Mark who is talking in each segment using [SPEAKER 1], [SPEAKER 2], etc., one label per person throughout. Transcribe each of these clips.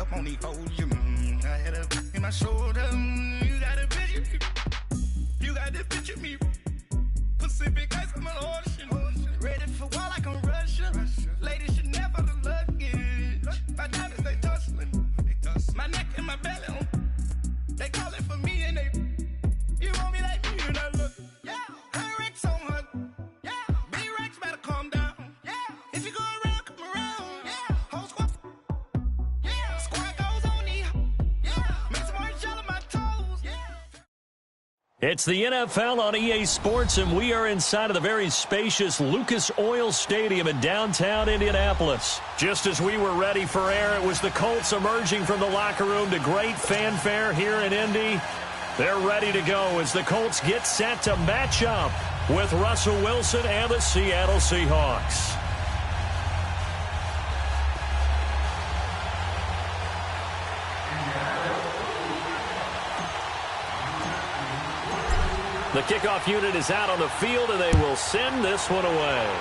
[SPEAKER 1] up on these hoes. I had a in my shoulder. You got a picture. You got the picture me. Pacific ice on my ocean. Ready for war like I'm Russian. Ladies should never the luggage. My diamonds they tussling. My neck and my belly. They calling for me and they. You want me like me and I look. Yeah. Her Rex on her. Yeah. B-Rex better calm down. Yeah. If you go around, come around. Yeah. Whole squad. Yeah. Squad goes on me. Yeah. Make some orange gel on my toes. Yeah.
[SPEAKER 2] It's the NFL on EA Sports, and we are inside of the very spacious Lucas Oil Stadium in downtown Indianapolis. Just as we were ready for air, it was the Colts emerging from the locker room to great fanfare here in Indy. They're ready to go as the Colts get set to match up with Russell Wilson and the Seattle Seahawks. The kickoff unit is out on the field, and they will send this one away.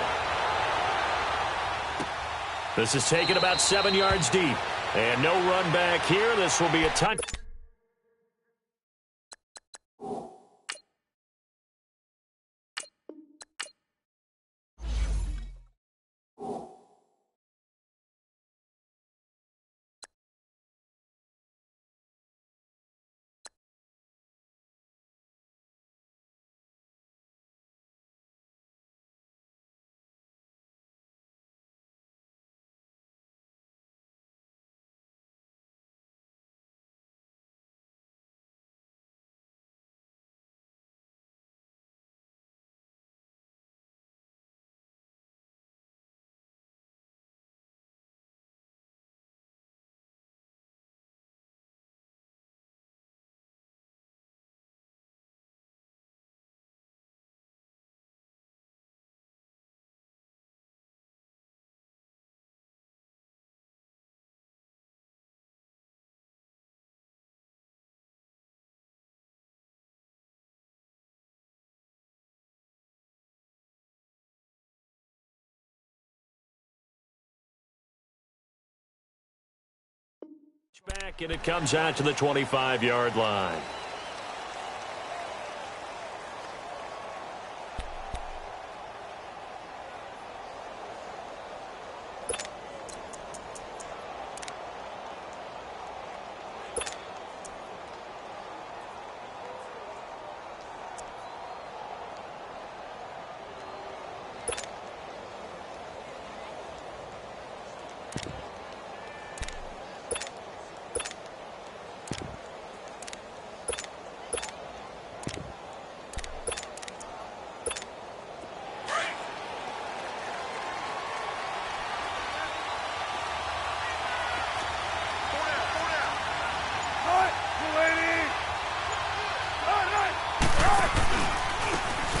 [SPEAKER 2] This is taken about 7 yards deep. And no run back here. This will be a touch. Back, and it comes out to the 25-yard line.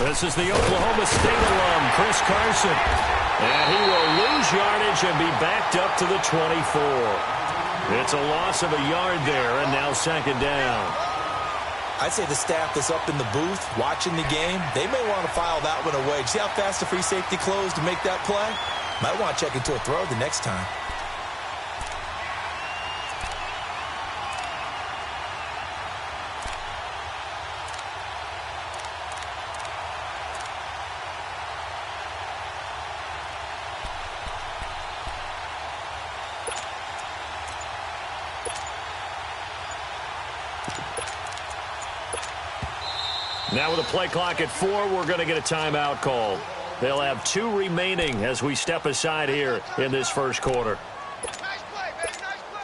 [SPEAKER 2] This is the Oklahoma State alum, Chris Carson. And he will lose yardage and be backed up to the 24. It's a loss of a yard there, and now second down.
[SPEAKER 3] I'd say the staff that's up in the booth watching the game, they may want to file that one away. See how fast the free safety closed to make that play? Might want to check into a throw the next time.
[SPEAKER 2] Now with a play clock at 4, we're going to get a timeout call. They'll have 2 remaining as we step aside here in this first quarter.
[SPEAKER 1] Nice play, baby. Nice play.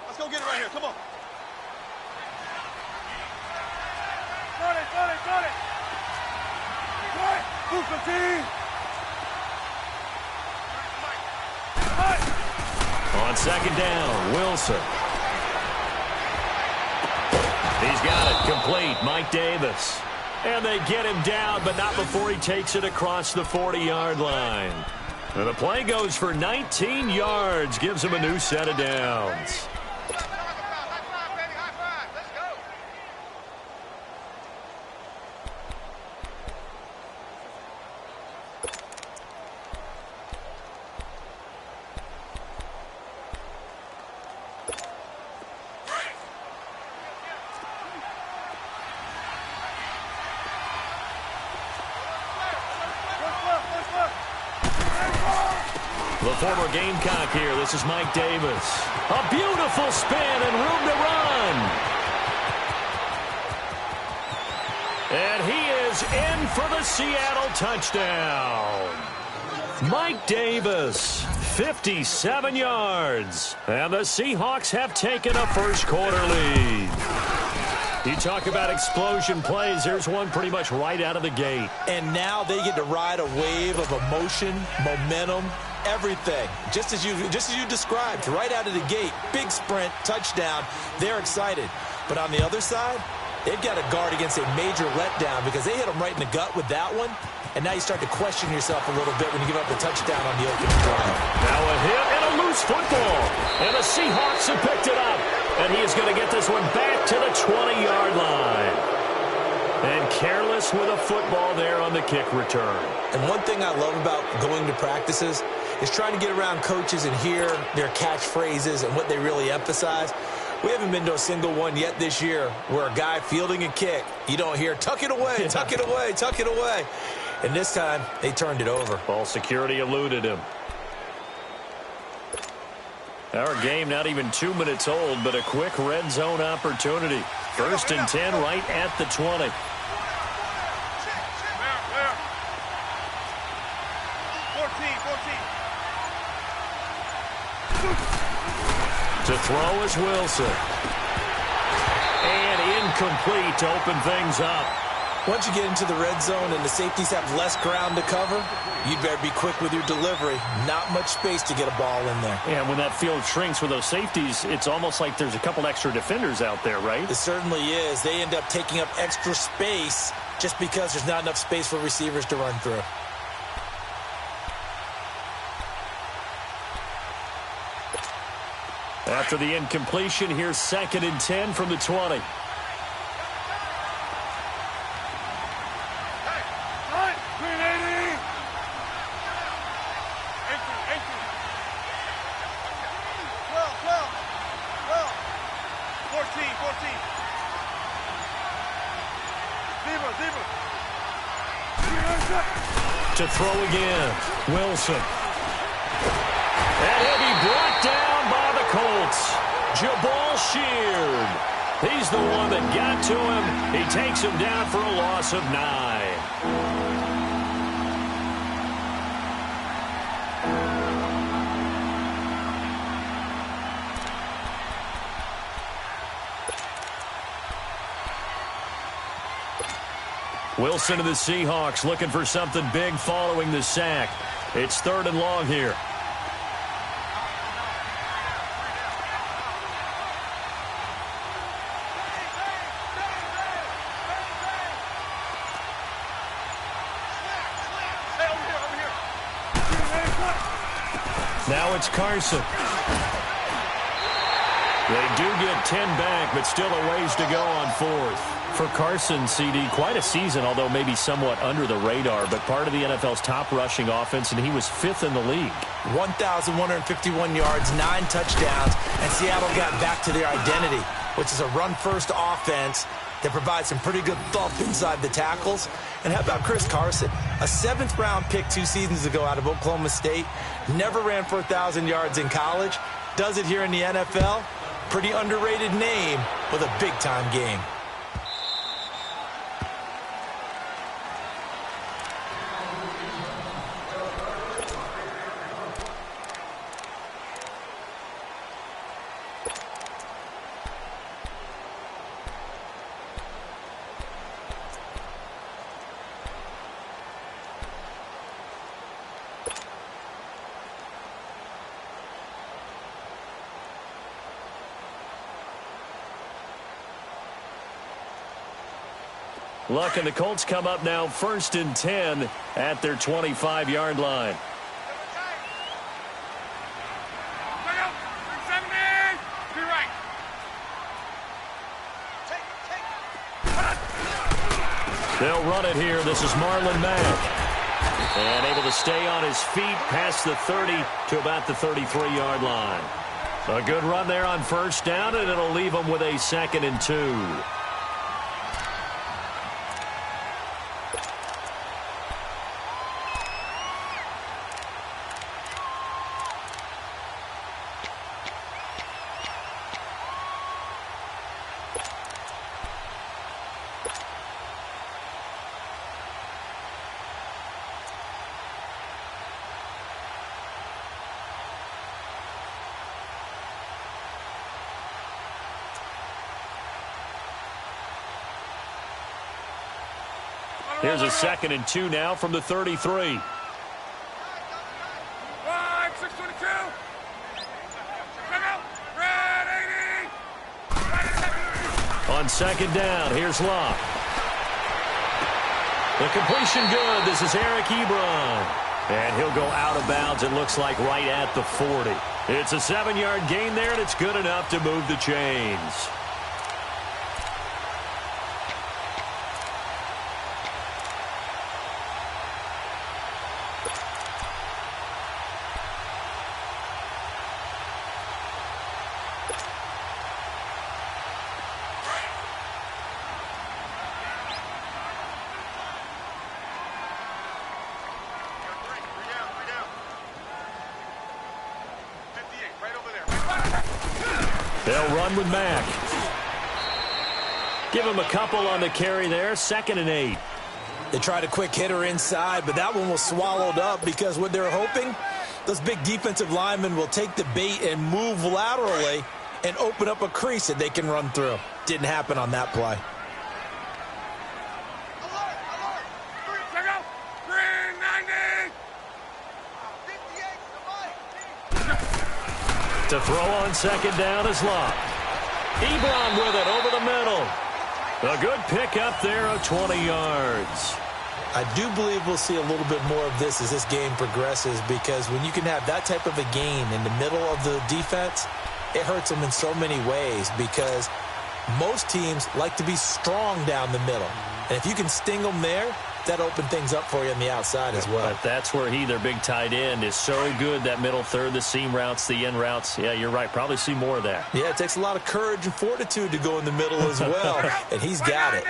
[SPEAKER 1] Let's go get it right here. Come on. Got it, got it, got it. Right. Move the team.
[SPEAKER 2] On second down, Wilson. He's got it complete. Mike Davis. And they get him down, but not before he takes it across the 40-yard line. And the play goes for 19 yards, gives him a new set of downs. The former Gamecock here. This is Mike Davis. A beautiful spin and room to run. And he is in for the Seattle touchdown. Mike Davis, 57 yards. And the Seahawks have taken a first-quarter lead. You talk about explosion plays. Here's one pretty much right out of the gate.
[SPEAKER 3] And now they get to ride a wave of emotion, momentum, everything. Just as you described, right out of the gate. Big sprint, touchdown. They're excited. But on the other side, they've got to guard against a major letdown because they hit them right in the gut with that one. And now you start to question yourself a little bit when you give up the touchdown on the opening drive.
[SPEAKER 2] Now a hit and a loose football. And the Seahawks have picked it up. And he is going to get this one back to the 20-yard line. And careless with a football there on the kick return.
[SPEAKER 3] And one thing I love about going to practices is trying to get around coaches and hear their catchphrases and what they really emphasize. We haven't been to a single one yet this year where a guy fielding a kick, you don't hear, tuck it away, tuck it away, tuck it away. And this time, they turned it over.
[SPEAKER 2] Ball security eluded him. Our game not even 2 minutes old, but a quick red zone opportunity. First and 10 right at the 20. To throw is Wilson. And incomplete to open things up.
[SPEAKER 3] Once you get into the red zone and the safeties have less ground to cover, you'd better be quick with your delivery. Not much space to get a ball in there.
[SPEAKER 2] And when that field shrinks with those safeties, it's almost like there's a couple extra defenders out there, right?
[SPEAKER 3] It certainly is. They end up taking up extra space just because there's not enough space for receivers to run through.
[SPEAKER 2] After the incompletion, here's second and 10 from the 20. To throw again, Wilson. And he'll be brought down by the Colts. Jabal Sheard. He's the one that got to him. He takes him down for a loss of 9. Wilson and the Seahawks looking for something big following the sack. It's third and long here. Now it's Carson. They do get 10 back, but still a ways to go on fourth. For Carson, CD, quite a season, although maybe somewhat under the radar, but part of the NFL's top rushing offense, and he was 5th in the league.
[SPEAKER 3] 1,151 yards, 9 touchdowns, and Seattle got back to their identity, which is a run-first offense that provides some pretty good thump inside the tackles. And how about Chris Carson? A 7th-round pick 2 seasons ago out of Oklahoma State, never ran for 1,000 yards in college, does it here in the NFL. Pretty underrated name with a big-time game.
[SPEAKER 2] Luck and the Colts come up now 1st and 10 at their 25-yard line. They'll run it here. This is Marlon Mack. And able to stay on his feet past the 30 to about the 33-yard line. A good run there on 1st down, and it'll leave them with a 2nd and 2. Here's a 2nd and 2 now from the 33. On 2nd down, here's Locke. The completion good. This is Eric Ebron. And he'll go out of bounds, it looks like, right at the 40. It's a 7-yard gain there, and it's good enough to move the chains. They'll run with Mack. Give him a couple on the carry there. 2nd and 8.
[SPEAKER 3] They tried a quick hitter inside, but that one was swallowed up because what they're hoping, those big defensive linemen will take the bait and move laterally and open up a crease that they can run through. Didn't happen on that play.
[SPEAKER 2] To throw on 2nd down is Locke. Ebron with it over the middle. A good pick up there of 20 yards.
[SPEAKER 3] I do believe we'll see a little bit more of this as this game progresses, because when you can have that type of a gain in the middle of the defense, it hurts them in so many ways, because most teams like to be strong down the middle. And if you can sting them there, that open things up for you on the outside as well.
[SPEAKER 2] But that's where their big tight end, is so good, that middle third, the seam routes, the in routes. Yeah, you're right. Probably see more of that.
[SPEAKER 3] Yeah, it takes a lot of courage and fortitude to go in the middle as well, and he's got it.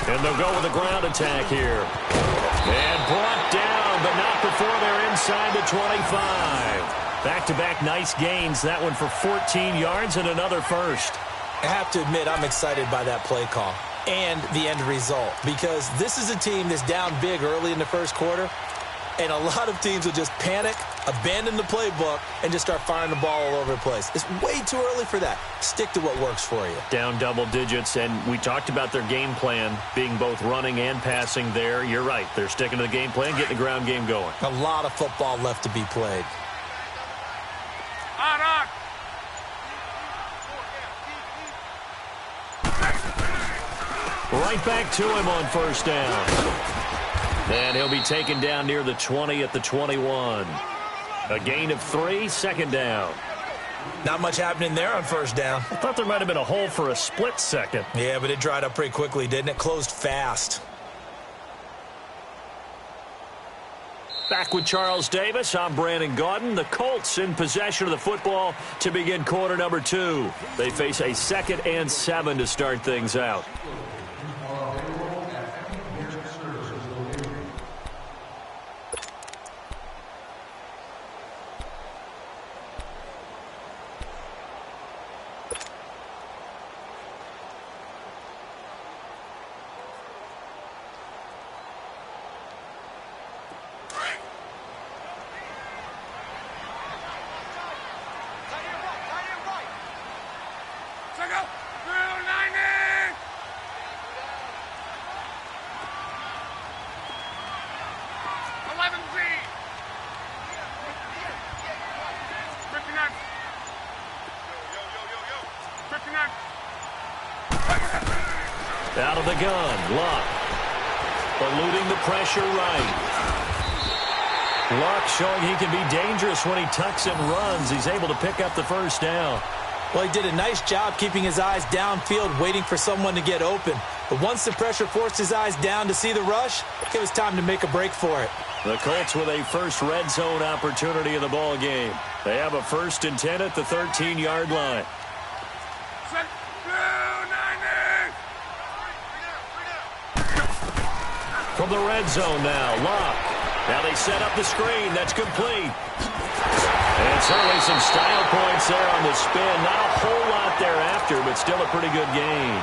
[SPEAKER 2] And they'll go with the ground attack here. And brought down, but not before they're inside the 25. Back-to-back nice gains. That one for 14 yards and another first.
[SPEAKER 3] I have to admit, I'm excited by that play call and the end result, because this is a team that's down big early in the first quarter, and a lot of teams will just panic, abandon the playbook, and just start firing the ball all over the place. It's way too early for that. Stick to what works for you.
[SPEAKER 2] Down double digits, and we talked about their game plan being both running and passing there. You're right. They're sticking to the game plan, getting the ground game going.
[SPEAKER 3] A lot of football left to be played.
[SPEAKER 2] Right back to him on 1st down. And he'll be taken down near the 20 at the 21. A gain of 3, 2nd down.
[SPEAKER 3] Not much happening there on 1st down.
[SPEAKER 2] I thought there might have been a hole for a split second.
[SPEAKER 3] Yeah, but it dried up pretty quickly, didn't it? Closed fast.
[SPEAKER 2] Back with Charles Davis, I'm Brandon Gaudin. The Colts in possession of the football to begin quarter number 2. They face a 2nd and 7 to start things out. Out of the gun, Luck. Eluding the pressure right. Luck showing he can be dangerous when he tucks and runs. He's able to pick up the first down.
[SPEAKER 3] Well, he did a nice job keeping his eyes downfield, waiting for someone to get open. But once the pressure forced his eyes down to see the rush, it was time to make a break for it.
[SPEAKER 2] The Colts with a first red zone opportunity in the ball game. They have a 1st and 10 at the 13-yard line. From the red zone now, Luck. Now they set up the screen. That's complete. And certainly some style points there on the spin. Not a whole lot thereafter, but still a pretty good gain.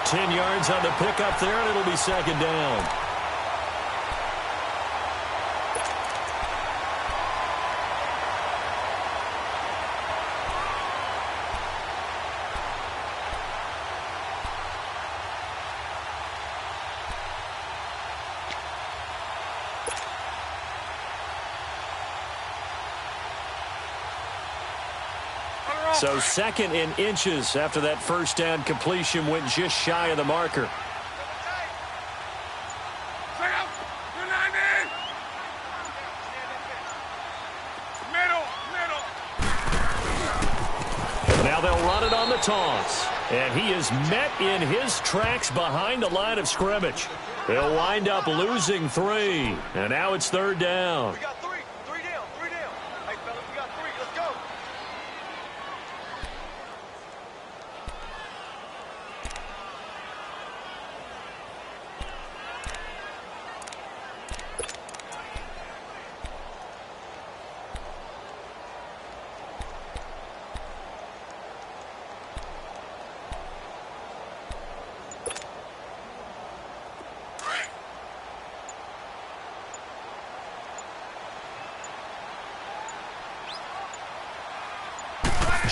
[SPEAKER 2] 10 yards on the pickup there, and it'll be 2nd down. So 2nd in inches after that first down completion went just shy of the marker. Now they'll run it on the toss. And he is met in his tracks behind the line of scrimmage. They'll wind up losing 3. And now it's 3rd down.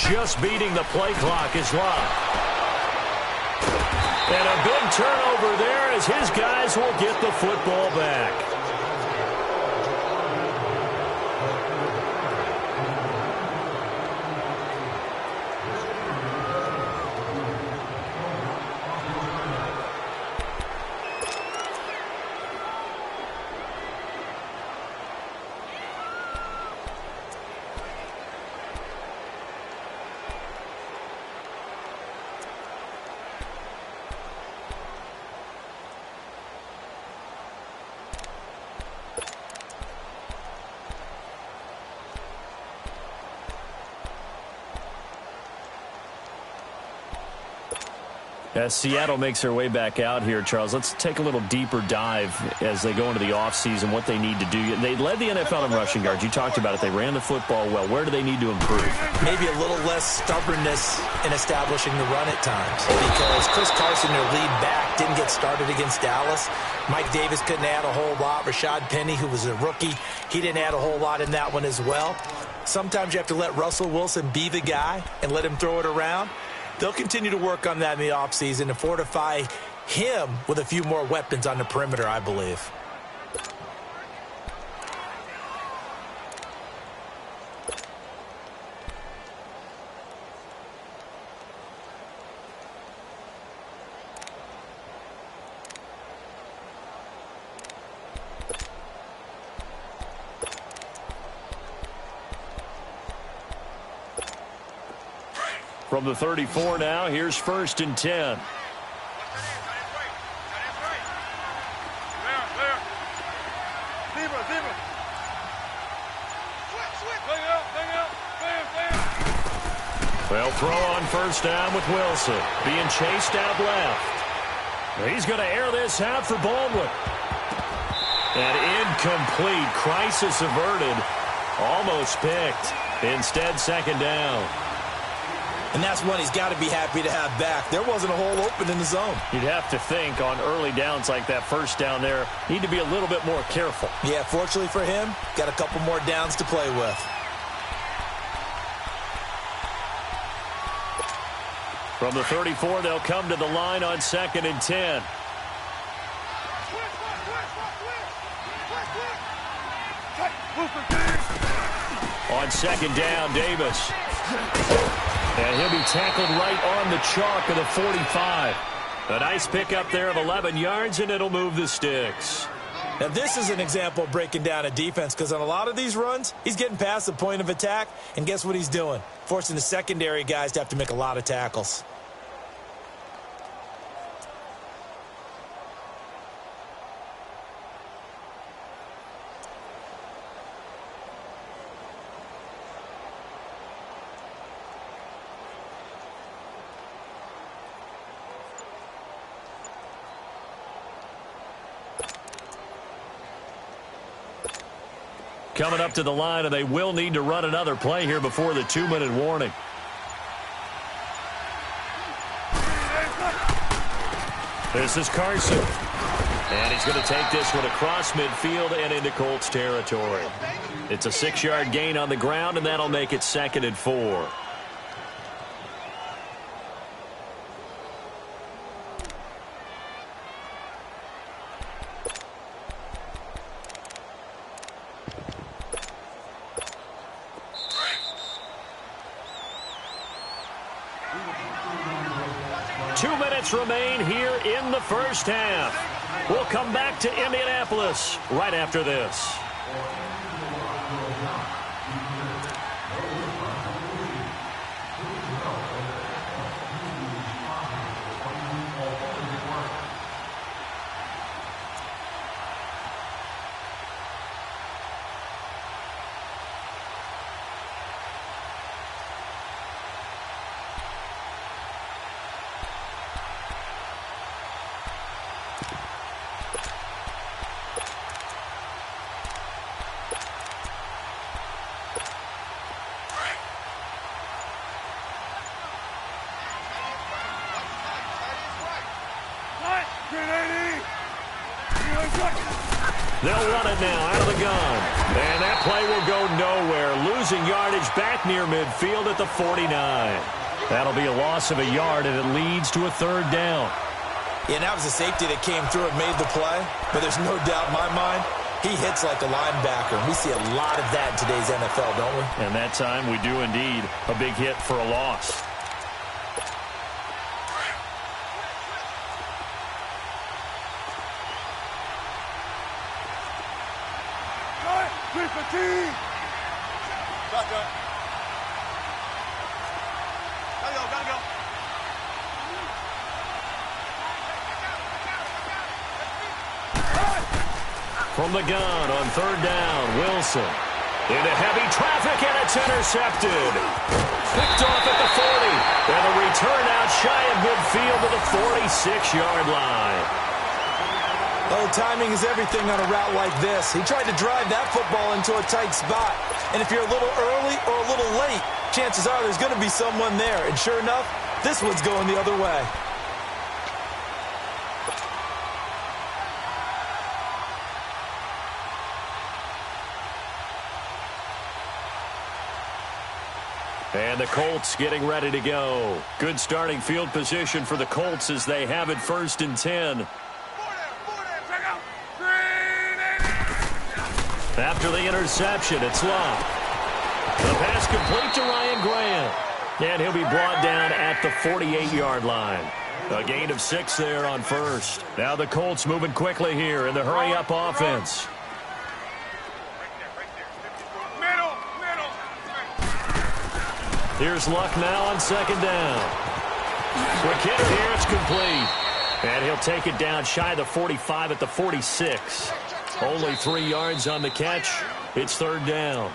[SPEAKER 2] Just beating the play clock is Luck. And a big turnover there as his guys will get the football back. As Seattle makes their way back out here, Charles, let's take a little deeper dive as they go into the offseason, what they need to do. They led the NFL in rushing yards. You talked about it. They ran the football well. Where do they need to improve?
[SPEAKER 3] Maybe a little less stubbornness in establishing the run at times, because Chris Carson, their lead back, didn't get started against Dallas. Mike Davis couldn't add a whole lot. Rashad Penny, who was a rookie, he didn't add a whole lot in that one as well. Sometimes you have to let Russell Wilson be the guy and let him throw it around. They'll continue to work on that in the offseason to fortify him with a few more weapons on the perimeter, I believe.
[SPEAKER 2] From the 34 now, here's 1st and 10. They'll throw on 1st down with Wilson. Being chased out left. He's going to air this out for Baldwin. And incomplete. Crisis averted. Almost picked. Instead, 2nd down.
[SPEAKER 3] And that's one he's got to be happy to have back. There wasn't a hole open in the zone.
[SPEAKER 2] You'd have to think on early downs like that, 1st down there, need to be a little bit more careful.
[SPEAKER 3] Yeah, fortunately for him, got a couple more downs to play with.
[SPEAKER 2] From the 34, they'll come to the line on 2nd and 10. On 2nd down, Davis. And he'll be tackled right on the chalk of the 45. A nice pickup there of 11 yards, and it'll move the sticks.
[SPEAKER 3] Now, this is an example of breaking down a defense, because on a lot of these runs, he's getting past the point of attack, and guess what he's doing? Forcing the secondary guys to have to make a lot of tackles.
[SPEAKER 2] Coming up to the line, and they will need to run another play here before the 2-minute warning. This is Carson. And he's going to take this one across midfield and into Colts territory. It's a 6-yard gain on the ground, and that'll make it 2nd and 4. Remain here in the first half. We'll come back to Indianapolis right after this. They'll run it now out of the gun. And that play will go nowhere. Losing yardage back near midfield at the 49. That'll be a loss of a yard, and it leads to a 3rd down.
[SPEAKER 3] Yeah, that was a safety that came through and made the play. But there's no doubt in my mind, he hits like a linebacker. We see a lot of that in today's NFL, don't we?
[SPEAKER 2] And that time we do indeed. A big hit for a loss. From the gun on 3rd down, Wilson. Into heavy traffic, and it's intercepted. Picked off at the 40. And a return out shy of midfield to the 46-yard line.
[SPEAKER 3] Oh, timing is everything on a route like this. He tried to drive that football into a tight spot. And if you're a little early or a little late, chances are there's going to be someone there. And sure enough, this one's going the other way.
[SPEAKER 2] And the Colts getting ready to go. Good starting field position for the Colts as they have it 1st and 10. After the interception, it's Love. The pass complete to Ryan Graham. And he'll be brought down at the 48-yard line. A gain of 6 there on 1st. Now the Colts moving quickly here in the hurry-up offense. Here's Luck now on 2nd down. McKinnon here, it's complete. And he'll take it down shy of the 45 at the 46. Only 3 yards on the catch. It's 3rd down.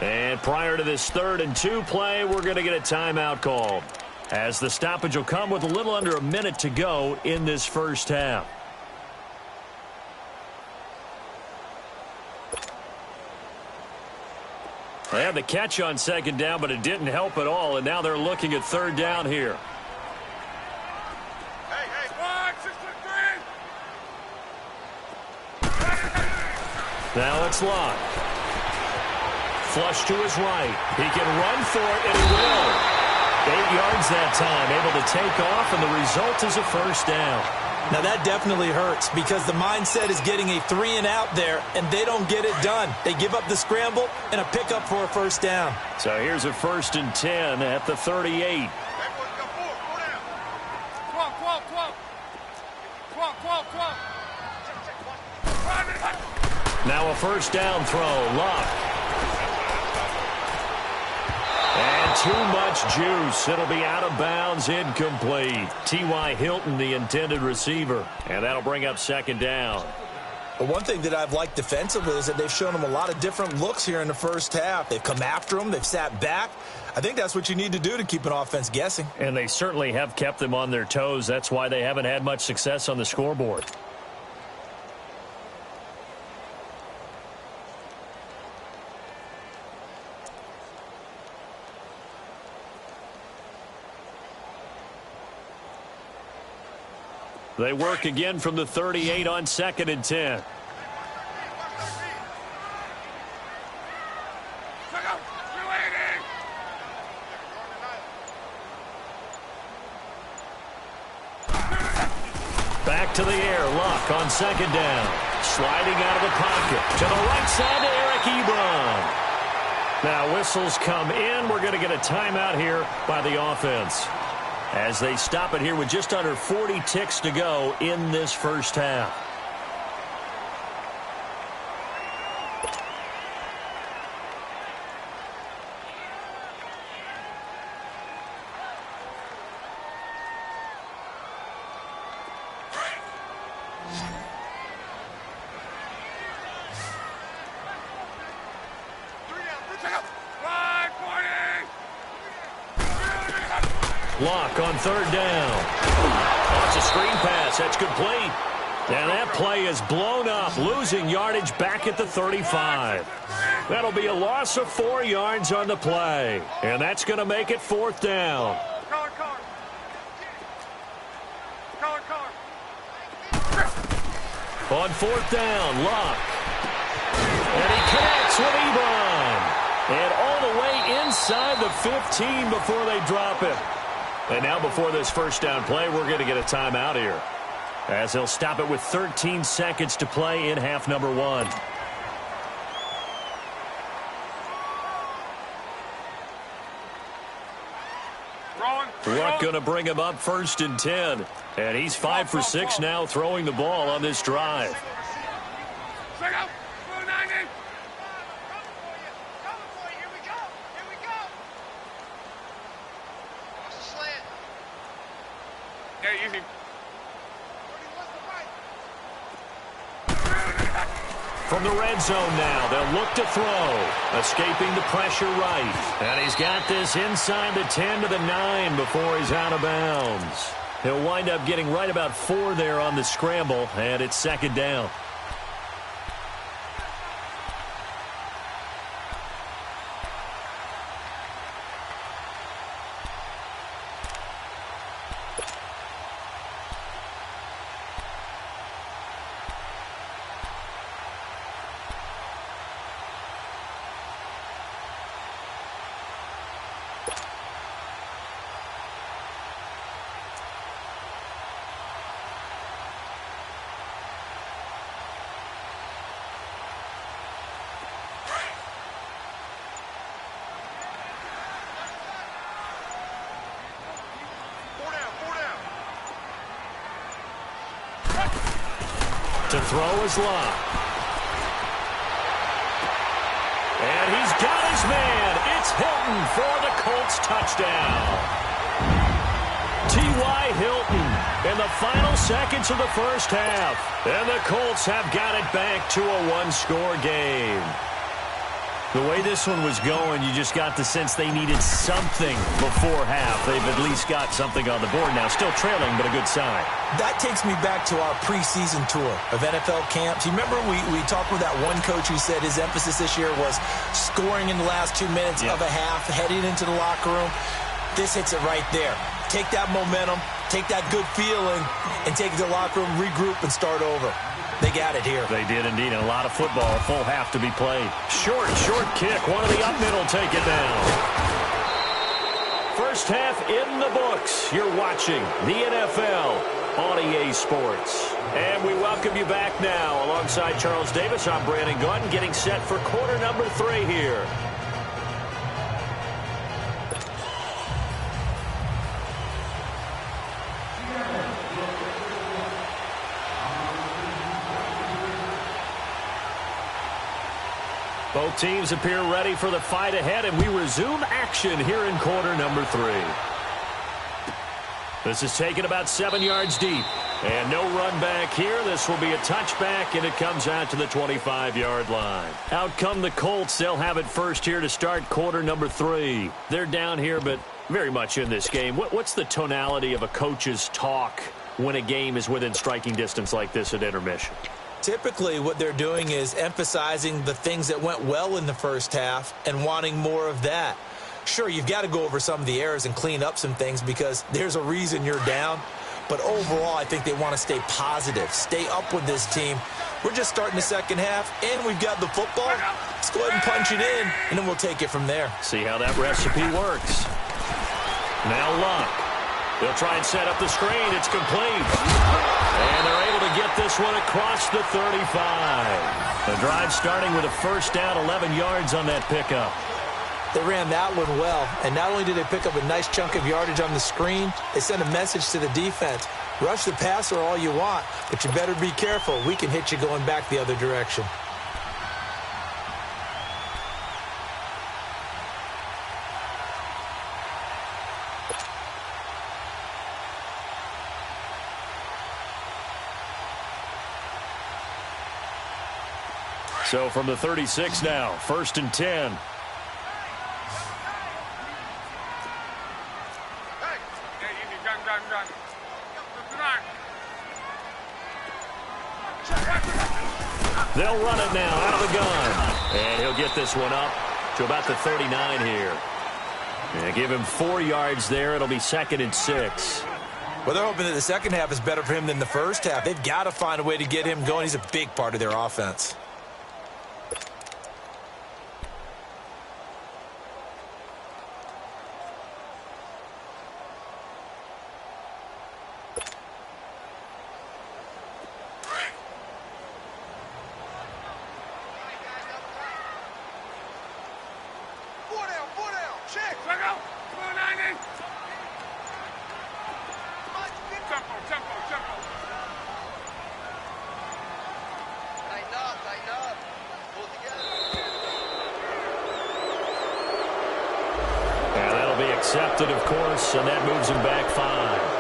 [SPEAKER 2] And prior to this 3rd and 2 play, we're going to get a timeout called, as the stoppage will come with a little under a minute to go in this first half. They had the catch on 2nd down, but it didn't help at all, and now they're looking at 3rd down here. Now it's Locke. Flush to his right. He can run for it, and he will. 8 yards that time, able to take off, and the result is a 1st down.
[SPEAKER 3] Now that definitely hurts, because the mindset is getting a 3-and-out there, and they don't get it done. They give up the scramble and a pickup for a 1st down.
[SPEAKER 2] So here's a 1st and 10 at the 38. Now a first down throw. Luck. And too much juice. It'll be out of bounds, incomplete. T.Y. Hilton, the intended receiver. And that'll bring up second down.
[SPEAKER 3] But one thing that I've liked defensively is that they've shown them a lot of different looks here in the first half. They've come after them. They've sat back. I think that's what you need to do to keep an offense guessing.
[SPEAKER 2] And they certainly have kept them on their toes. That's why they haven't had much success on the scoreboard. They work again from the 38 on 2nd and 10. Back to the air. Luck on 2nd down. Sliding out of the pocket. To the right side to Eric Ebron. Now whistles come in. We're going to get a timeout here by the offense, as they stop it here with just under 40 ticks to go in this first half. Luck on 3rd down. That's a screen pass. That's complete. And that play is blown up, losing yardage back at the 35. That'll be a loss of 4 yards on the play. And that's going to make it 4th down. On 4th down, Luck. And he connects with Ebron. And all the way inside the 15 before they drop it. And now before this first down play, we're going to get a timeout here, as they'll stop it with 13 seconds to play in half number 1. Luck going to bring him up 1st and 10. And he's 5 for 6 now throwing the ball on this drive. From the red zone now, they'll look to throw. Escaping the pressure right. And he's got this inside the 10 to the 9 before he's out of bounds. He'll wind up getting right about 4 there on the scramble, and it's 2nd down. To throw is Luck. And he's got his man. It's Hilton for the Colts touchdown. T.Y. Hilton in the final seconds of the first half. And the Colts have got it back to a 1-score game. The way this one was going, you just got the sense they needed something before half. They've at least got something on the board now. Still trailing, but a good sign.
[SPEAKER 3] That takes me back to our preseason tour of NFL camps. You remember we talked with that one coach who said his emphasis this year was scoring in the last 2 minutes of a half, heading into the locker room. This hits it right there. Take that momentum, take that good feeling, and take it to the locker room, regroup, and start over. They got it here.
[SPEAKER 2] They did indeed. And a lot of football, a full half to be played. Short kick. One of the up middle take it down. First half in the books. You're watching the NFL on EA Sports. And we welcome you back now. Alongside Charles Davis, I'm Brandon Gaudin, getting set for quarter number 3 here. Both teams appear ready for the fight ahead, and we resume action here in quarter number 3. This is taken about 7 yards deep. And no run back here. This will be a touchback, and it comes out to the 25-yard line. Out come the Colts. They'll have it first here to start quarter number 3. They're down here, but very much in this game. What's the tonality of a coach's talk when a game is within striking distance like this at intermission?
[SPEAKER 3] Typically, what they're doing is emphasizing the things that went well in the first half and wanting more of that. Sure, you've got to go over some of the errors and clean up some things because there's a reason you're down. But overall, I think they want to stay positive, stay up with this team. We're just starting the second half, and we've got the football. Let's go ahead and punch it in, and then we'll take it from there.
[SPEAKER 2] See how that recipe works. Now Luck. They'll try and set up the screen. It's complete. And they're able to get this one across the 35. The drive starting with a first down, 11 yards on that pickup.
[SPEAKER 3] They ran that one well, and not only did they pick up a nice chunk of yardage on the screen, they sent a message to the defense. Rush the passer all you want, but you better be careful. We can hit you going back the other direction.
[SPEAKER 2] So from the 36 now, 1st and 10. They'll run it now out of the gun. And he'll get this one up to about the 39 here. And give him 4 yards there. It'll be 2nd and 6.
[SPEAKER 3] Well, they're hoping that the second half is better for him than the first half. They've got to find a way to get him going. He's a big part of their offense.
[SPEAKER 2] Accepted, of course, and that moves him back 5.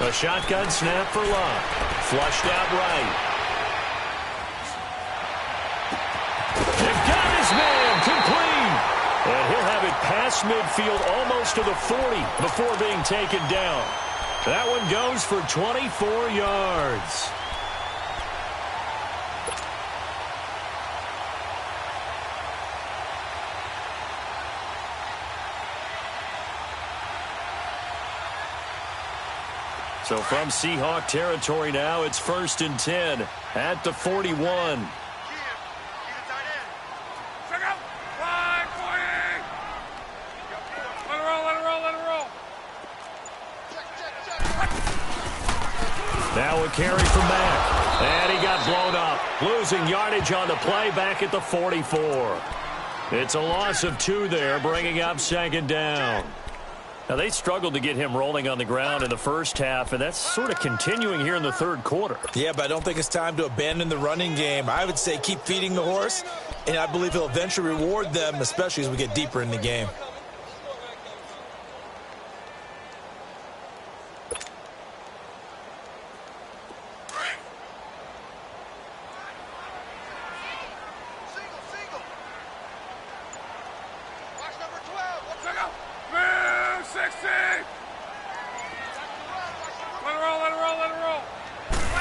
[SPEAKER 2] A shotgun snap for Luck. Flushed out right. They've got his man complete. And he'll have it past midfield almost to the 40 before being taken down. That one goes for 24 yards. So from Seahawk territory now, it's 1st and 10 at the 41. Now a carry from Mack. And he got blown up. Losing yardage on the play back at the 44. It's a loss of 2 there, bringing up 2nd down. Now, they struggled to get him rolling on the ground in the first half, and that's sort of continuing here in the 3rd quarter.
[SPEAKER 3] Yeah, but I don't think it's time to abandon the running game. I would say keep feeding the horse, and I believe he'll eventually reward them, especially as we get deeper in the game.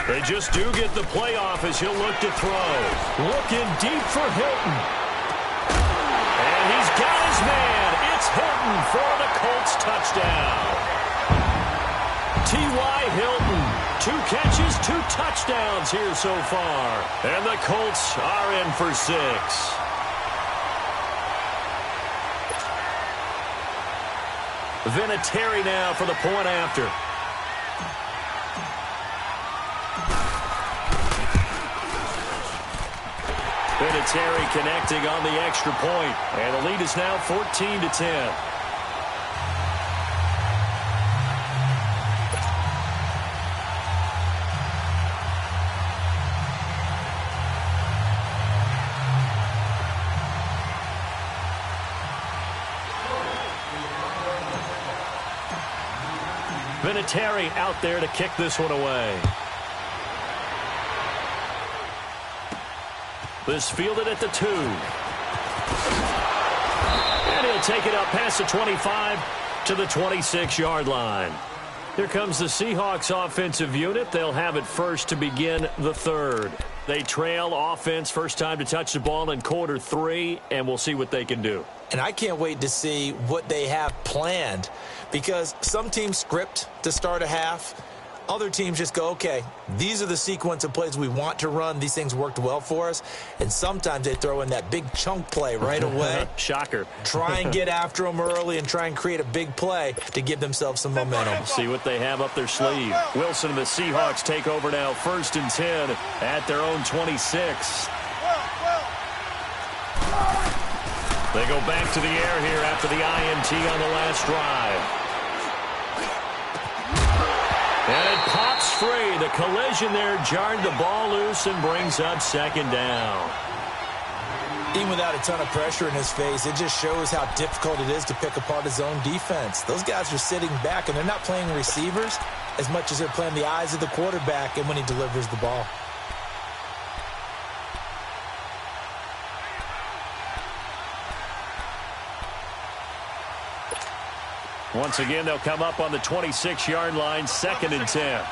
[SPEAKER 2] They just do get the playoff as he'll look to throw. Looking deep for Hilton. And he's got his man. It's Hilton for the Colts touchdown. T.Y. Hilton 2 catches, 2 touchdowns here so far. And the Colts are in for 6. Vinatieri now for the point after. Vinatieri connecting on the extra point. And the lead is now 14-10. Vinatieri out there to kick this one away. This fielded at the 2. And he'll take it up past the 25 to the 26-yard line. Here comes the Seahawks offensive unit. They'll have it first to begin the third. They trail offense first time to touch the ball in quarter 3, and we'll see what they can do.
[SPEAKER 3] And I can't wait to see what they have planned, because some teams script to start a half. Other teams just go, okay, these are the sequence of plays we want to run. These things worked well for us. And sometimes they throw in that big chunk play right away.
[SPEAKER 2] Shocker.
[SPEAKER 3] Try and get after them early and try and create a big play to give themselves some momentum.
[SPEAKER 2] See what they have up their sleeve. Wilson and the Seahawks take over now, 1st and 10 at their own 26. They go back to the air here after the INT on the last drive. And it pops free. The collision there jarred the ball loose and brings up 2nd down.
[SPEAKER 3] Even without a ton of pressure in his face, it just shows how difficult it is to pick apart his own defense. Those guys are sitting back, and they're not playing receivers as much as they're playing the eyes of the quarterback and when he delivers the ball.
[SPEAKER 2] Once again, they'll come up on the 26-yard line, 2nd and 10.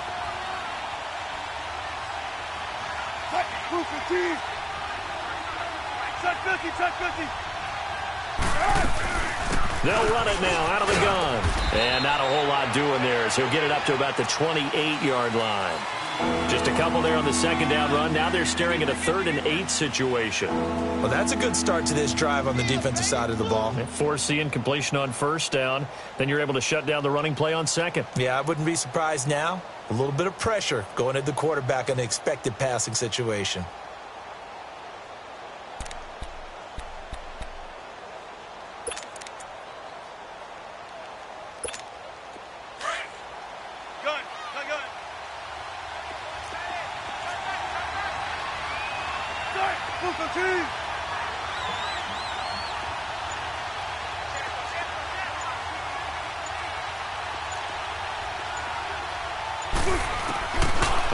[SPEAKER 2] They'll run it now out of the gun. And not a whole lot doing there, so he'll get it up to about the 28-yard line. Just a couple there on the 2nd down run. Now they're staring at a 3rd and 8 situation.
[SPEAKER 3] Well, that's a good start to this drive on the defensive side of the ball.
[SPEAKER 2] Force the incompletion on 1st down. Then you're able to shut down the running play on 2nd.
[SPEAKER 3] Yeah, I wouldn't be surprised now. A little bit of pressure going at the quarterback in the expected passing situation.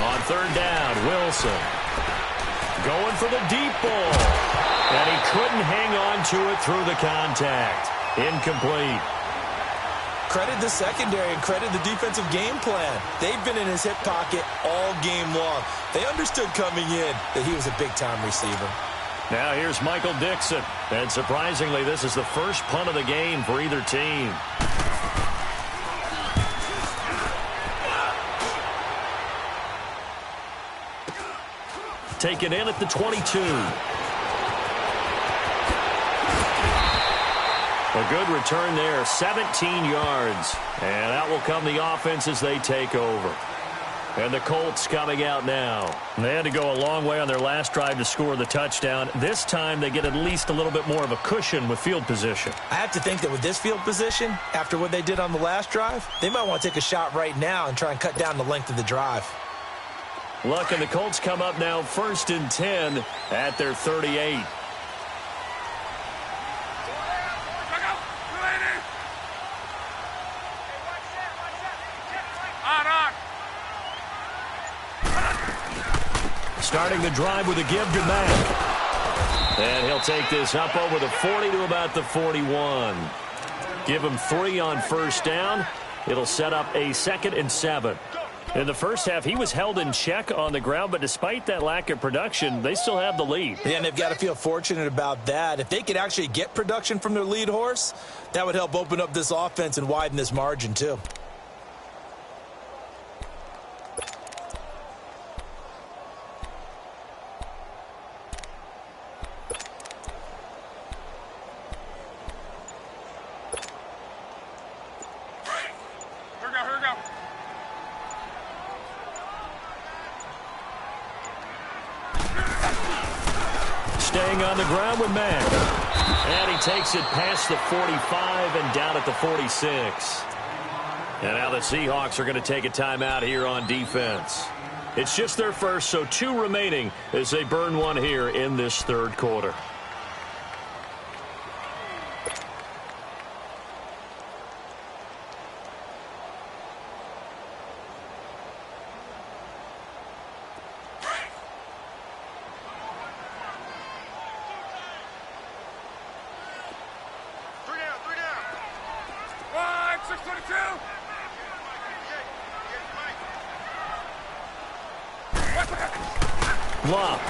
[SPEAKER 2] On 3rd down, Wilson going for the deep ball. And he couldn't hang on to it through the contact. Incomplete.
[SPEAKER 3] Credit the secondary and credit the defensive game plan. They've been in his hip pocket all game long. They understood coming in that he was a big-time receiver.
[SPEAKER 2] Now here's Michael Dixon. And surprisingly, this is the first punt of the game for either team. Taken in at the 22. A good return there, 17 yards. And out will come the offense as they take over. And the Colts coming out now. They had to go a long way on their last drive to score the touchdown. This time they get at least a little bit more of a cushion with field position.
[SPEAKER 3] I have to think that with this field position, after what they did on the last drive, they might want to take a shot right now and try and cut down the length of the drive.
[SPEAKER 2] Luck and the Colts come up now 1st and 10 at their 38. Starting the drive with a give to Mack. And he'll take this up over the 40 to about the 41. Give him 3 on 1st down. It'll set up a 2nd and 7. In the first half, he was held in check on the ground, but despite that lack of production, they still have the lead.
[SPEAKER 3] Yeah, and they've got to feel fortunate about that. If they could actually get production from their lead horse, that would help open up this offense and widen this margin too.
[SPEAKER 2] staying on the ground with Mack. And he takes it past the 45 and down at the 46. And now the Seahawks are going to take a timeout here on defense. It's just their first, so 2 remaining as they burn one here in this third quarter. Love.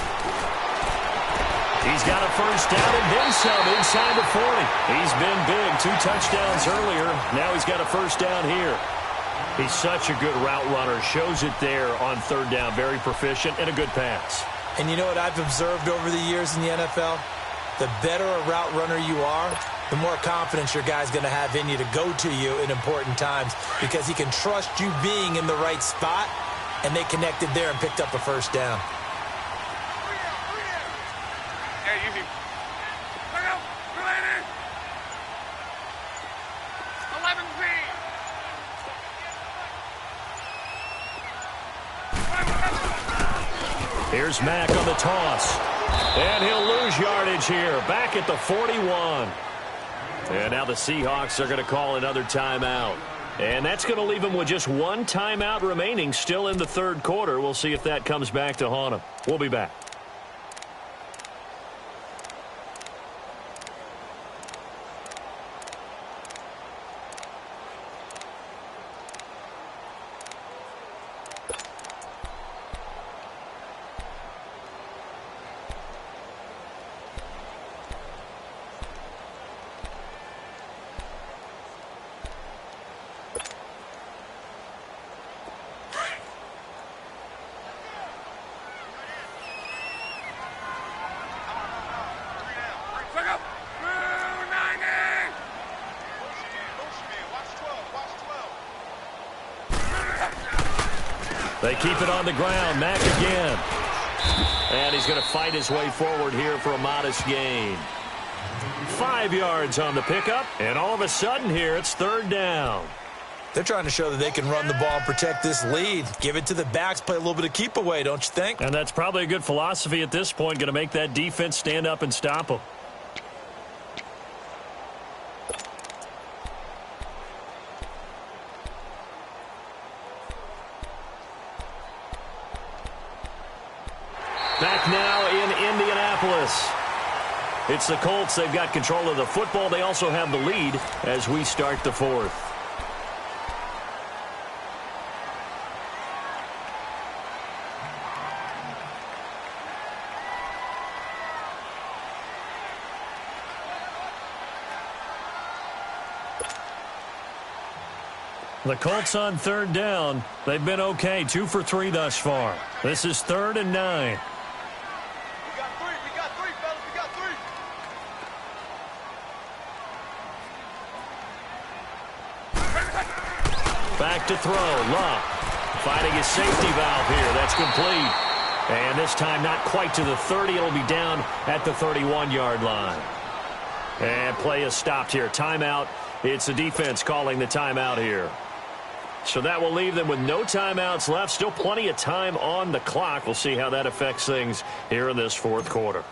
[SPEAKER 2] He's got a first down and then some inside the 40. He's been big. 2 touchdowns earlier. Now he's got a first down here. He's such a good route runner. Shows it there on third down. Very proficient and a good pass.
[SPEAKER 3] And you know what I've observed over the years in the NFL? The better a route runner you are, the more confidence your guy's going to have in you to go to you in important times because he can trust you being in the right spot, and they connected there and picked up a first down.
[SPEAKER 2] Here's Mack on the toss. And he'll lose yardage here. Back at the 41. And now the Seahawks are going to call another timeout. And that's going to leave them with just 1 timeout remaining still in the third quarter. We'll see if that comes back to haunt them. We'll be back. They keep it on the ground. Mack again. And he's going to fight his way forward here for a modest gain. 5 yards on the pickup. And all of a sudden here, it's third down.
[SPEAKER 3] They're trying to show that they can run the ball and protect this lead. Give it to the backs, play a little bit of keep away, don't you think?
[SPEAKER 2] And that's probably a good philosophy at this point. Going to make that defense stand up and stop them. Back now in Indianapolis. It's the Colts. They've got control of the football. They also have the lead as we start the fourth. The Colts on third down. They've been okay. 2 for 3 thus far. This is 3rd and 9. Back to throw. Love finding his safety valve here. That's complete. And this time not quite to the 30. It'll be down at the 31-yard line. And play is stopped here. Timeout. It's the defense calling the timeout here. So that will leave them with no timeouts left. Still plenty of time on the clock. We'll see how that affects things here in this fourth quarter.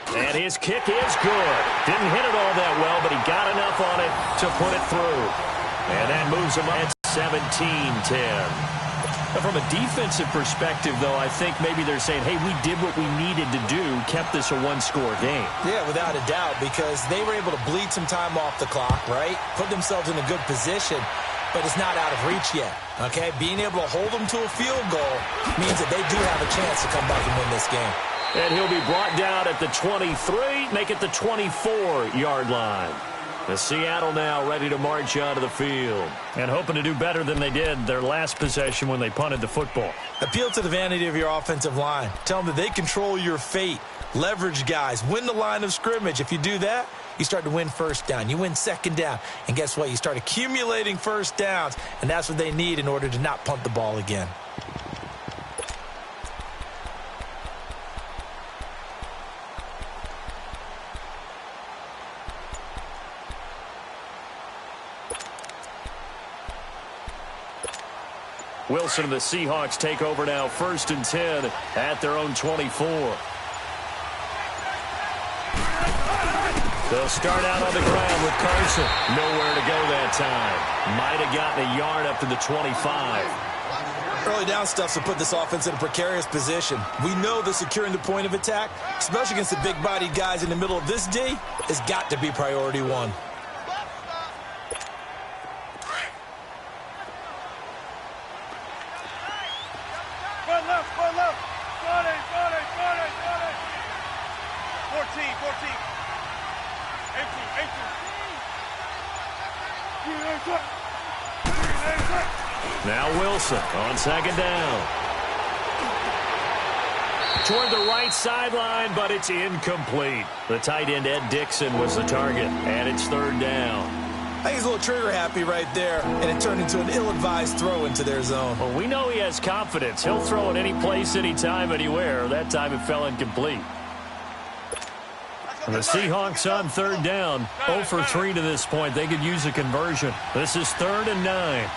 [SPEAKER 2] And his kick is good. Didn't hit it all that well, but he got enough on it to put it through. And that moves him up at 17-10. From a defensive perspective, though, I think maybe they're saying, hey, we did what we needed to do, kept this a 1-score game.
[SPEAKER 3] Yeah, without a doubt, because they were able to bleed some time off the clock, right? Put themselves in a good position, but it's not out of reach yet, okay? Being able to hold them to a field goal means that they do have a chance to come back and win this game.
[SPEAKER 2] And he'll be brought down at the 23, make it the 24-yard line. The Seattle now ready to march onto the field and hoping to do better than they did their last possession when they punted the football.
[SPEAKER 3] Appeal to the vanity of your offensive line. Tell them that they control your fate. Leverage guys. Win the line of scrimmage. If you do that, you start to win first down. You win second down. And guess what? You start accumulating first downs. And that's what they need in order to not punt the ball again.
[SPEAKER 2] Wilson and the Seahawks take over now, 1st and 10 at their own 24. They'll start out on the ground with Carson. Nowhere to go that time. Might have gotten a yard up to the 25.
[SPEAKER 3] Early down stuff will put this offense in a precarious position. We know that securing the point of attack, especially against the big-bodied guys in the middle of this D, has got to be priority one.
[SPEAKER 2] Now Wilson on 2nd down. Toward the right sideline, but it's incomplete. The tight end, Ed Dixon, was the target, and it's 3rd down.
[SPEAKER 3] I think he's a little trigger happy right there, and it turned into an ill-advised throw into their zone.
[SPEAKER 2] Well, we know he has confidence. He'll throw it any place, anytime, anywhere. That time it fell incomplete. And the Seahawks on 3rd down, 0 for 3 to this point. They could use a conversion. This is 3rd and 9.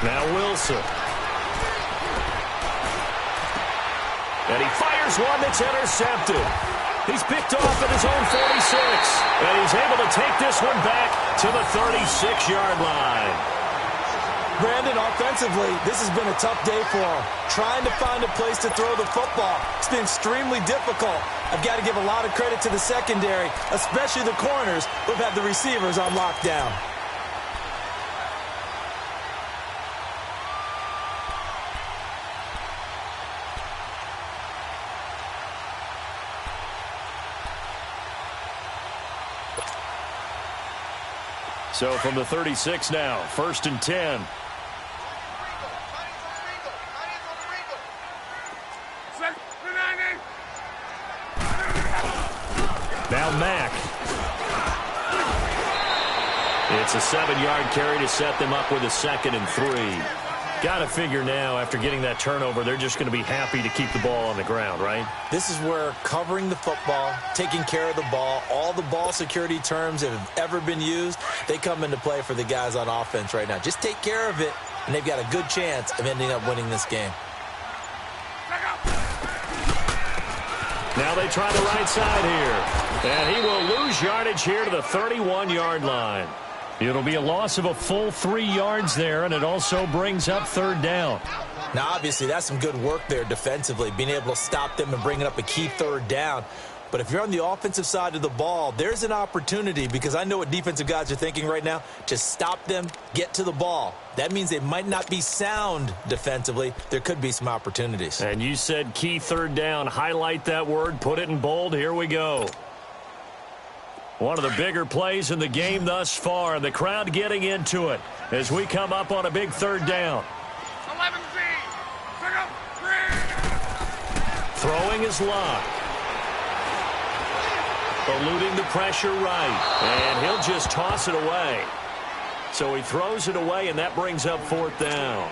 [SPEAKER 2] Now Wilson. And he fires one that's intercepted. He's picked off at his own 46. And he's able to take this one back to the 36-yard line.
[SPEAKER 3] Brandon, offensively, this has been a tough day for him. Trying to find a place to throw the football. It's been extremely difficult. I've got to give a lot of credit to the secondary, especially the corners who've had the receivers on lockdown.
[SPEAKER 2] So from the 36 now, 1st and 10. Now Mack. It's a 7-yard carry to set them up with a 2nd and 3. Got to figure now, after getting that turnover, they're just going to be happy to keep the ball on the ground, right?
[SPEAKER 3] This is where covering the football, taking care of the ball, all the ball security terms that have ever been used, they come into play for the guys on offense right now. Just take care of it, and they've got a good chance of ending up winning this game.
[SPEAKER 2] Now they try the right side here. And he will lose yardage here to the 31-yard line. It'll be a loss of a full 3 yards there, and it also brings up 3rd down.
[SPEAKER 3] Now, obviously, that's some good work there defensively, being able to stop them and bringing up a key 3rd down. But if you're on the offensive side of the ball, there's an opportunity, because I know what defensive guys are thinking right now, to stop them, get to the ball. That means they might not be sound defensively. There could be some opportunities.
[SPEAKER 2] And you said key 3rd down. Highlight that word, put it in bold. Here we go. One of the bigger plays in the game thus far, and the crowd getting into it as we come up on a big 3rd down.
[SPEAKER 1] 11-3.
[SPEAKER 2] Throwing is locked. Eluding the pressure right, and he'll just toss it away. So he throws it away, and that brings up 4th down.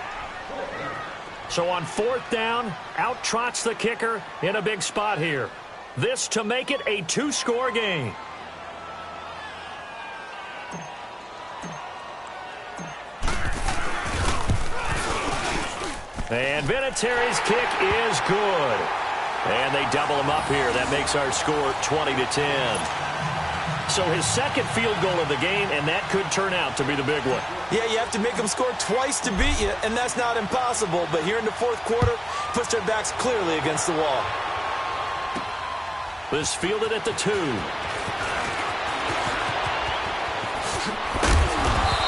[SPEAKER 2] So on 4th down, out trots the kicker in a big spot here. This to make it a 2-score game. And Vinatieri's kick is good. And they double him up here. That makes our score 20-10. So his 2nd field goal of the game, and that could turn out to be the big one.
[SPEAKER 3] Yeah, you have to make them score twice to beat you, and that's not impossible. But here in the 4th quarter, puts their backs clearly against the wall.
[SPEAKER 2] This fielded at the 2.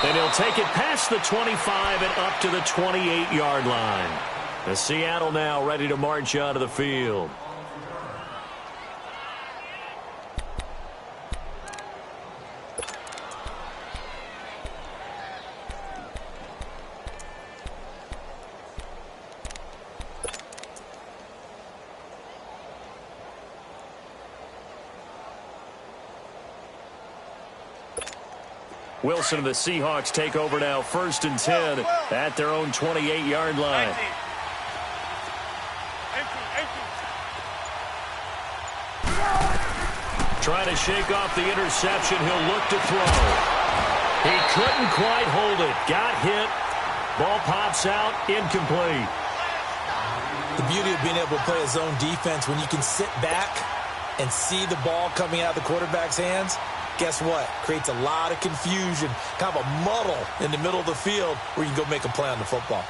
[SPEAKER 2] And he'll take it past the 25 and up to the 28-yard line. The Seattle now ready to march onto the field. Wilson and the Seahawks take over now, 1st and 10 at their own 28-yard line. Trying to shake off the interception. He'll look to throw. He couldn't quite hold it. Got hit. Ball pops out. Incomplete.
[SPEAKER 3] The beauty of being able to play a zone defense when you can sit back and see the ball coming out of the quarterback's hands, guess what? Creates a lot of confusion, kind of a muddle in the middle of the field where you can go make a play on the football.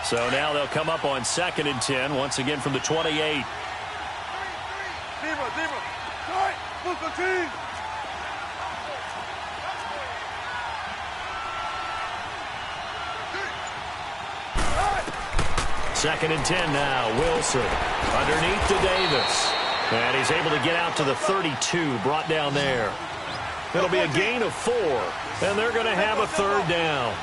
[SPEAKER 2] So now they'll come up on 2nd and 10, once again from the 28. Second and 10 now. Wilson underneath to Davis. And he's able to get out to the 32, brought down there. It'll be a gain of 4, and they're going to have a 3rd down.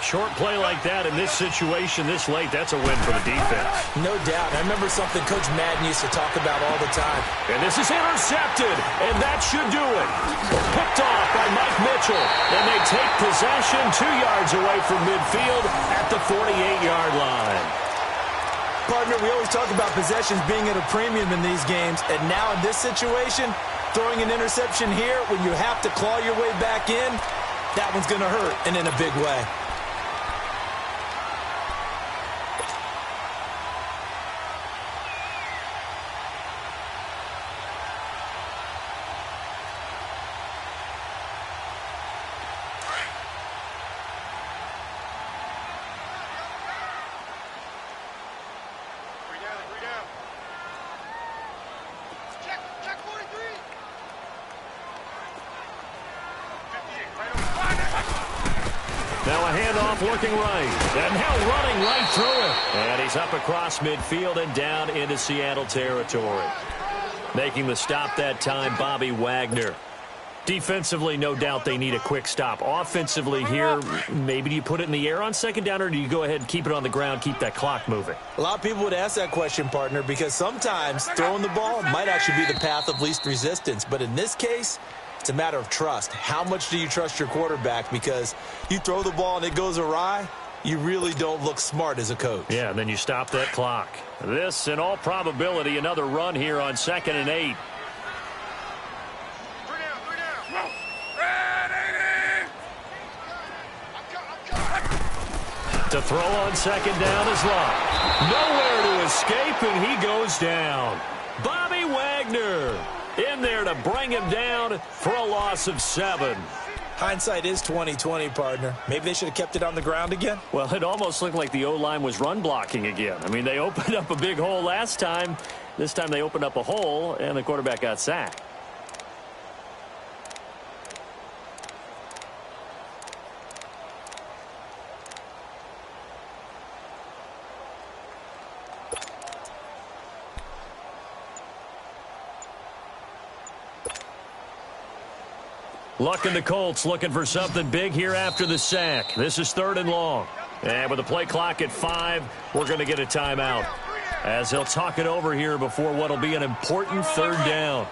[SPEAKER 2] Short play like that in this situation this late, that's a win for the defense.
[SPEAKER 3] No doubt. I remember something Coach Madden used to talk about all the time.
[SPEAKER 2] And this is intercepted, and that should do it. Picked off by Mike Mitchell, and they take possession 2 yards away from midfield at the 48-yard line.
[SPEAKER 3] Partner, we always talk about possessions being at a premium in these games, and now in this situation, throwing an interception here when you have to claw your way back in, that one's going to hurt, and in a big way.
[SPEAKER 2] Now a handoff looking right. And now running right through it. And he's up across midfield and down into Seattle territory. Making the stop that time, Bobby Wagner. Defensively, no doubt they need a quick stop. Offensively here, maybe do you put it in the air on 2nd down, or do you go ahead and keep it on the ground, keep that clock moving?
[SPEAKER 3] A lot of people would ask that question, partner, because sometimes throwing the ball might actually be the path of least resistance. But in this case, it's a matter of trust. How much do you trust your quarterback? Because you throw the ball and it goes awry, you really don't look smart as a coach.
[SPEAKER 2] Yeah, and then you stop that clock. This, in all probability, another run here on 2nd and 8. To throw on 2nd down is Locke. Nowhere to escape, and he goes down. Bobby Wagner in there to bring him down for a loss of 7.
[SPEAKER 3] Hindsight is 20/20, partner. Maybe they should have kept it on the ground again.
[SPEAKER 2] Well, it almost looked like the O-line was run blocking again. I mean, they opened up a big hole last time. This time they opened up a hole, and the quarterback got sacked. Luck and the Colts looking for something big here after the sack. This is 3rd and long. And with the play clock at 5, we're going to get a timeout, as they'll talk it over here before what will be an important 3rd down.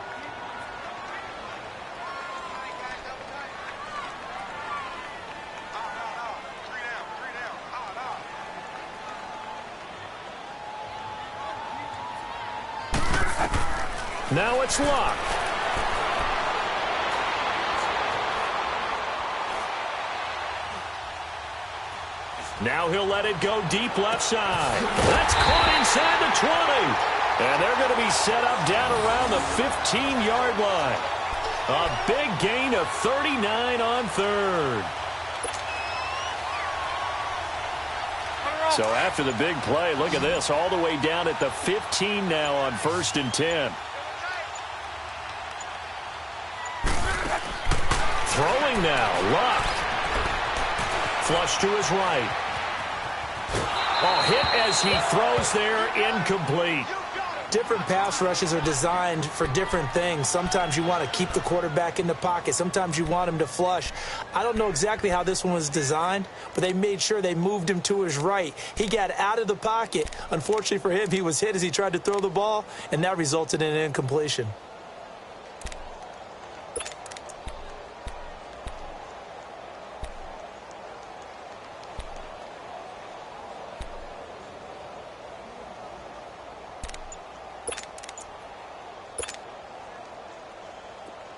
[SPEAKER 2] Now it's Luck. Now he'll let it go deep left side. That's caught inside the 20. And they're going to be set up down around the 15-yard line. A big gain of 39 on 3rd. So after the big play, look at this, all the way down at the 15 now on 1st and 10. Throwing now, Luck. Flush to his right. Oh, hit as he throws there, incomplete.
[SPEAKER 3] Different pass rushes are designed for different things. Sometimes you want to keep the quarterback in the pocket. Sometimes you want him to flush. I don't know exactly how this one was designed, but they made sure they moved him to his right. He got out of the pocket. Unfortunately for him, he was hit as he tried to throw the ball, and that resulted in an incompletion.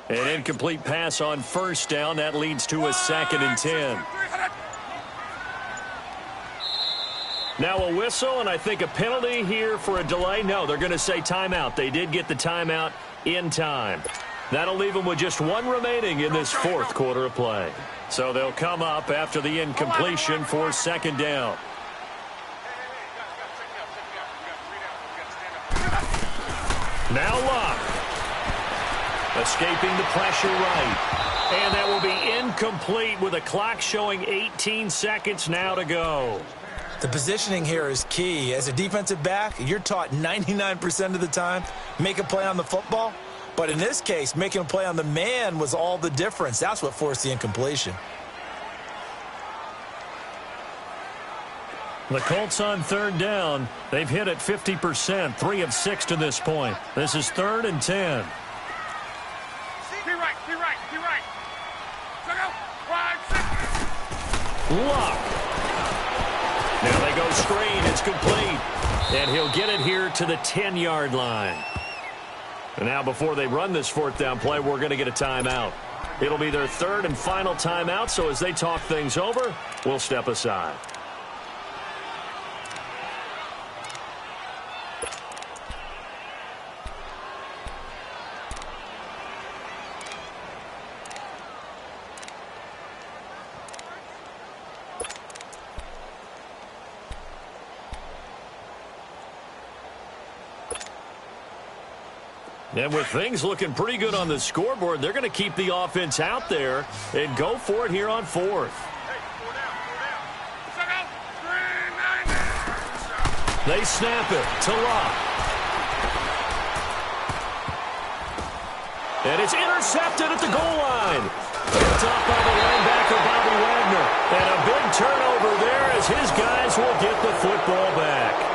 [SPEAKER 2] An incomplete pass on first down. That leads to a 2nd and 10. Now a whistle, and I think a penalty here for a delay. No, they're going to say timeout. They did get the timeout in time. That'll leave them with just one remaining in this 4th quarter of play. So they'll come up after the incompletion for 2nd down. Now Luck. Escaping the pressure right. And that will be incomplete with a clock showing 18 seconds now to go.
[SPEAKER 3] The positioning here is key. As a defensive back, you're taught 99% of the time, make a play on the football. But in this case, making a play on the man was all the difference. That's what forced the incompletion.
[SPEAKER 2] The Colts on 3rd down. They've hit it 50%, 3 of 6 to this point. This is 3rd and 10. Luck. Now they go screen. It's complete. And he'll get it here to the 10-yard line. And now before they run this 4th down play, we're going to get a timeout. It'll be their 3rd and final timeout, so as they talk things over, we'll step aside. And with things looking pretty good on the scoreboard, they're going to keep the offense out there and go for it here on 4th. They snap it to Luck. And it's intercepted at the goal line. Picked up by the linebacker, Bobby Wagner. And a big turnover there as his guys will get the football back.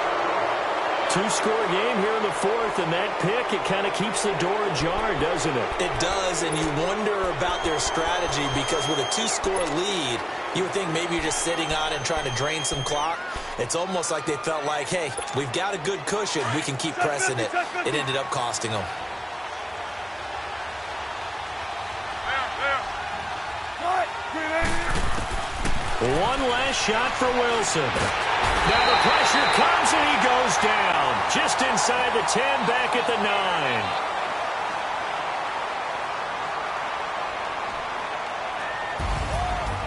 [SPEAKER 2] 2-score game here in the 4th, and that pick, it kind of keeps the door ajar, doesn't it?
[SPEAKER 3] It does, and you wonder about their strategy because with a 2-score lead, you would think maybe you're just sitting on it and trying to drain some clock. It's almost like they felt like, hey, we've got a good cushion. We can keep pressing it. It ended up costing them.
[SPEAKER 2] One last shot for Wilson. Now the pressure comes and he goes down. Just inside the 10, back at the 9.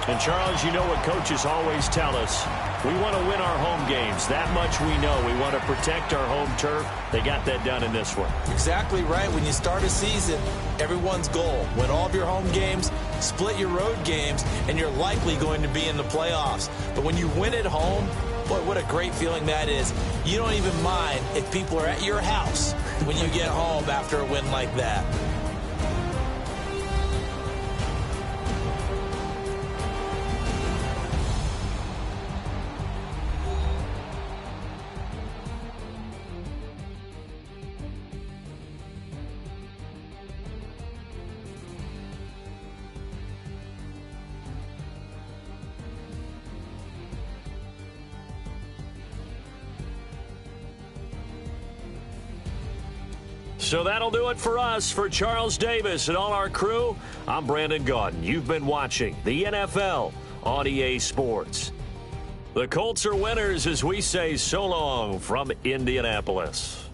[SPEAKER 2] And Charles, you know what coaches always tell us. We want to win our home games. That much we know. We want to protect our home turf. They got that done in this one. Exactly right. When you start a season, everyone's goal, win all of your home games, split your road games, and you're likely going to be in the playoffs. But when you win at home, boy, what a great feeling that is. You don't even mind if people are at your house when you get home after a win like that. So that'll do it for us. For Charles Davis and all our crew, I'm Brandon Gaudin. You've been watching the NFL on EA Sports. The Colts are winners as we say so long from Indianapolis.